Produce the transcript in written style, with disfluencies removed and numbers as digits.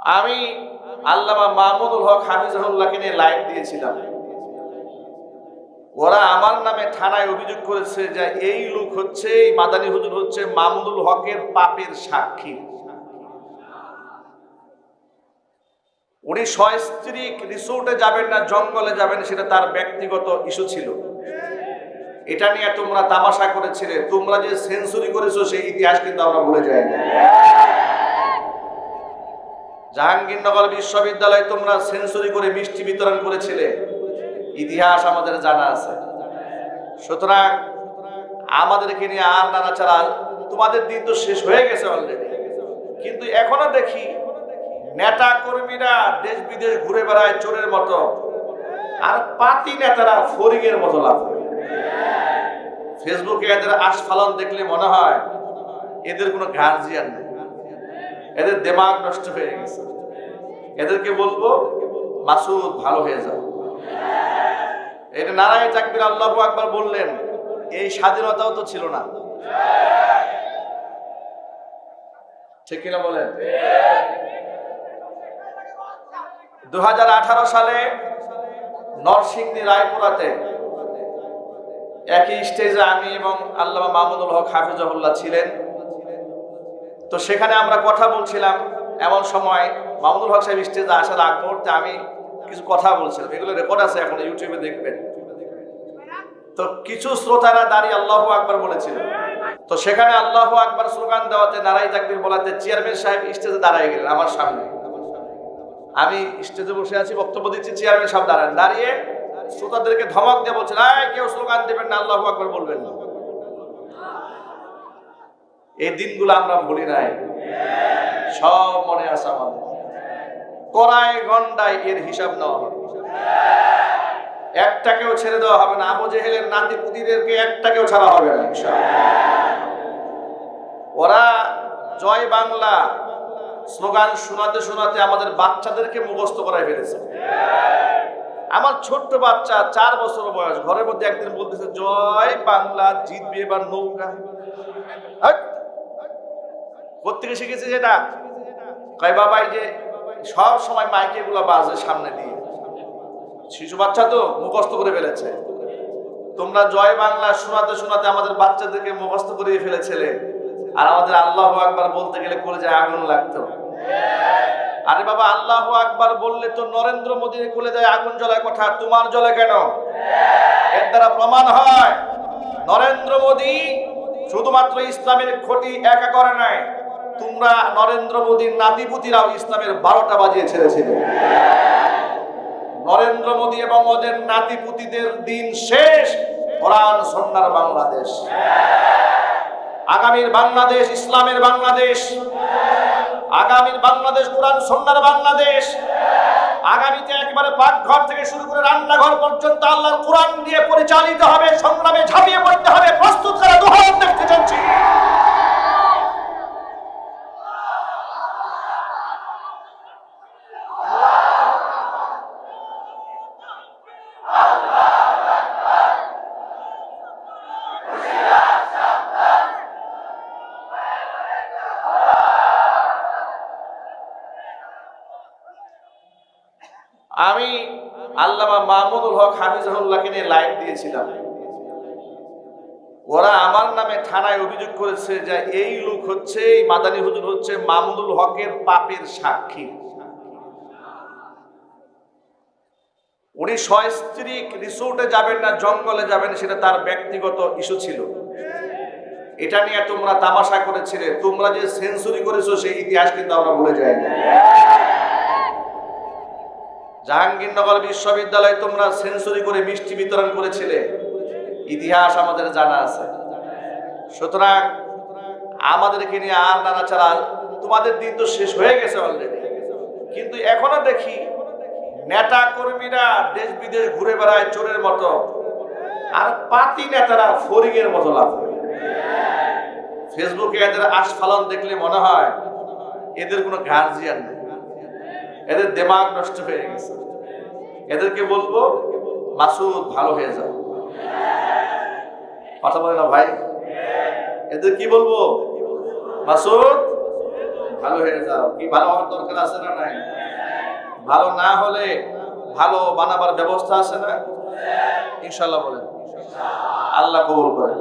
আমি আল্লামা মামুনুল হক হাফিজাহুল্লাহকে নিয়ে লাইভ দিয়েছিলাম। ওরা আমার নামে থানায় অভিযোগ করেছে যে এই লোক হচ্ছে, এই মাদানী হুজুর হচ্ছে মামুনুল হকের পাপের সাক্ষী। উনি সস্ত্রীক রিসোর্টে যাবেন না জঙ্গলে যাবেন, সেটা তার ব্যক্তিগত ইস্যু ছিল। এটা নিয়ে তোমরা তামাশা করেছিলে। তোমরা যে সেঞ্চুরি করেছো সেই ইতিহাস কিন্তু আমরা ভুলে যাইনি। জাহাঙ্গীরনগর বিশ্ববিদ্যালয়ে তোমরা সেঞ্চুরি করে মিষ্টি বিতরণ করেছিলে, ইতিহাস আমাদের জানা আছে। সুতরাং আমাদেরকে নিয়ে আর নাড়াচাড়া, তোমাদের দিন তো শেষ হয়ে গেছে অলরেডি। কিন্তু এখনো দেখি নেতা কর্মীরা দেশ বিদেশ ঘুরে বেড়ায় চোরের মতো, আর পাতি নেতারা ফরিংয়ের মতো লাভ করে। ফেসবুকে এদের আস্ফালন দেখলে মনে হয় এদের কোনো গার্জিয়ান নেই, এদের দিমাগ নষ্ট হয়ে গেছে। এদেরকে বলবো মাসুদ ভালো হয়ে যাও। এটা নারায়ে তাকবীর আল্লাহু আকবার বললেন, এই স্বাধীনতাও তো ছিল না, ঠিক কিনা বলেন? 2018 সালে নরসিংদী রায়পুরাতে একই স্টেজে আমি এবং আল্লামা মামুনুল হক হাফিজাহুল্লাহ ছিলেন। তো সেখানে আমরা কথা বলছিলাম। এমন সময় মামুনুল হক সাহেব স্টেজে আসার আগ মুহূর্তে আমি কিছু কথা বলছিলাম, এগুলো রেকর্ড আছে, এখন ইউটিউবে দেখবেন। তো কিছু শ্রোতারা দাঁড়িয়ে আল্লাহু আকবার বলেছিল। তো সেখানে আল্লাহু আকবার স্লোগান দেওয়াতে, নারায়ে তাকবীর বলাতে চেয়ারম্যান সাহেব স্টেজে দাঁড়িয়ে গেলেন আমার সামনে। আমি স্টেজে বসে আছি, বক্তব্য দিচ্ছি, চেয়ারম্যান সাহেব দাঁড়িয়ে শ্রোতাদেরকে ধমক দিয়ে বলছেন, কেউ স্লোগান দেবেন না, আল্লাহু আকবার বলবেন না। এই দিনগুলো আমরা ভুলি নাই, সব মনে আছে আমাদের। কড়ায় গন্ডায় এর হিসাব নেওয়া হবে, একটাকেও ছেড়ে দেওয়া হবে না। আবু জেহেলের নাতি পুতিদেরকে একটাকেও ছাড়া হবে না ইনশাআল্লাহ। ওরা জয় বাংলা স্লোগান শোনাতে শোনাতে আমাদের বাচ্চাদেরকে মুখস্থ করায় ফেলেছে। আমার ছোট্ট বাচ্চা 4 বছর বয়স, ঘরের মধ্যে একদিন বলতেছে জয় বাংলা জিতবে এবার নৌকা। কোত্থেকে শিখেছে যেটা? কয় বাবা এই যে সব সময় মাইকে গুলো বাজে সামনে দিয়ে, শিশু বাচ্চা তো মুখস্থ করে ফেলেছে। তোমরা জয় বাংলা শোনাতে শোনাতে আমাদের বাচ্চাদেরকে মুখস্থ করিয়ে ফেলেছিলে। আর আমাদের আল্লাহু আকবার বলতে গেলে কলেজায় আগুন লাগতো। আরে বাবা, আল্লাহু আকবার বললে তো নরেন্দ্র মোদীর কলেজায় আগুন জ্বলার কথা, তোমার জ্বলে কেন? এর দ্বারা প্রমাণ হয় নরেন্দ্র মোদী শুধুমাত্র ইসলামের ক্ষতি একা করে নাই, তোমরা নরেন্দ্র মোদীর নাতিপুতিরাও ইসলামের 12টা বাজিয়ে ছেড়েছিলে। নরেন্দ্র মোদী এবং ওদের নাতিপুতিদের দিন শেষ। কোরআন সুন্নাহর বাংলাদেশ, আগামীর বাংলাদেশ ইসলামের বাংলাদেশ, আগামীর বাংলাদেশ কোরআন সুন্নাহর বাংলাদেশ। আগামীতে একেবারে পাকঘর থেকে শুরু করে রান্নাঘর পর্যন্ত আল্লাহর কোরআন দিয়ে পরিচালিত হবে, সংগ্রামে ঝাঁপিয়ে পড়তে হবে। প্রস্তুত করা দুহাত দেখতে চাচ্ছি। আমি আল্লামা মামুনুল হক হাফিজাহুল্লাহকে নিয়ে লাইভ দিয়েছিলাম। ওরা আমার নামে থানায় অভিযোগ করেছে যে এই লোক হচ্ছে, এই মাদানী হুজুর হচ্ছে মামুনুল হকের পাপের সাক্ষী। উনি সস্ত্রীক রিসোর্টে যাবেন না জঙ্গলে যাবেন, সেটা তার ব্যক্তিগত ইস্যু ছিল। এটা নিয়ে তোমরা তামাশা করেছিলে। তোমরা যে সেঞ্চুরি করেছো সেই ইতিহাস কিন্তু আমরা ভুলে যাইনি। জাহাঙ্গীরনগর বিশ্ববিদ্যালয়ে তোমরা সেঞ্চুরি করে মিষ্টি বিতরণ করেছিলে, ইতিহাস আমাদের জানা আছে। সুতরাং আমাদেরকে নিয়ে আর নাড়াচাড়া, তোমাদের দিন তো শেষ হয়ে গেছে অলরেডি। কিন্তু এখনো দেখি নেতা কর্মীরা দেশ বিদেশ ঘুরে বেড়ায় চোরের মতো, আর পাতি নেতারা ফরিংয়ের মতো লাভ করে। ফেসবুকে এদের আস্ফালন দেখলে মনে হয় এদের কোনো গার্জিয়ান নেই, এদের দিমাগ নষ্ট হয়ে গেছে। এদেরকে বলবো মাসুদ ভালো হয়ে যাও। কথা বলে না ভাই? এদের কি বলবো? মাসুদ ভালো হয়ে যাও। কি ভালো হওয়ার দরকার আছে না নাই? ভালো না হলে ভালো বানাবার ব্যবস্থা আছে না? ইনশাআল্লাহ বলেন। আল্লাহ কবুল করেন।